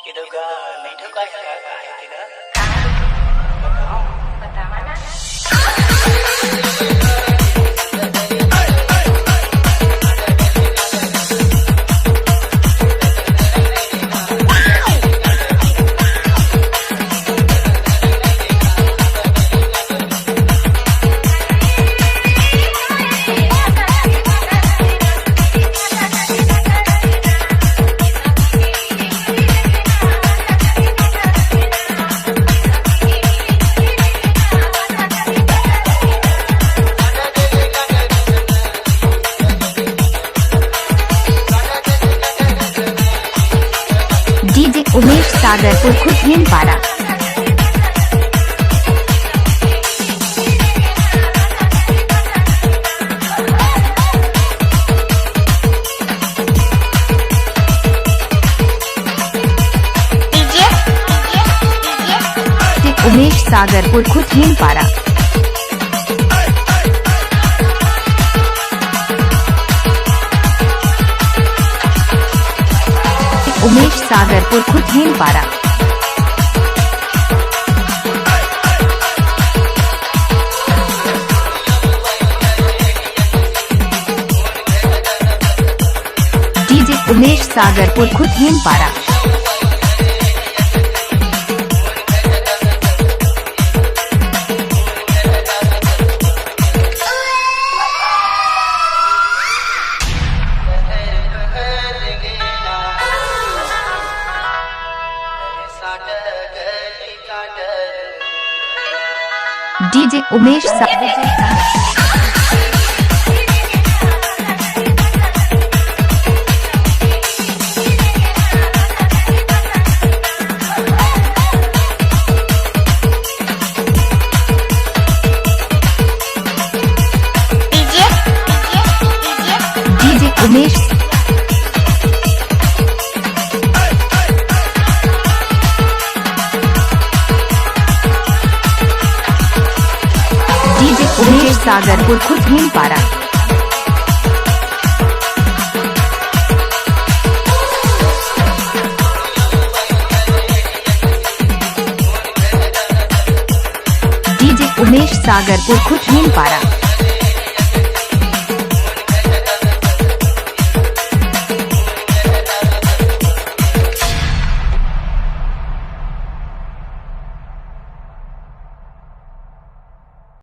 Itu kan, itu kayak gitu. Kota mana? DJ Umesh Sagarpur खुद हिंदपाड़ा। DJ Umesh Sagarpur खुद हिंदपाड़ा। उमेश सागरपुर खुद हिंदपाड़ा। डीजे उमेश सागरपुर खुद हिंदपाड़ा। डीजे उमेश डीजे उमेश उमेश सागरपुर खुद हिंदपाड़ा। डीजे उमेश सागरपुर खुद हिंदपाड़ा।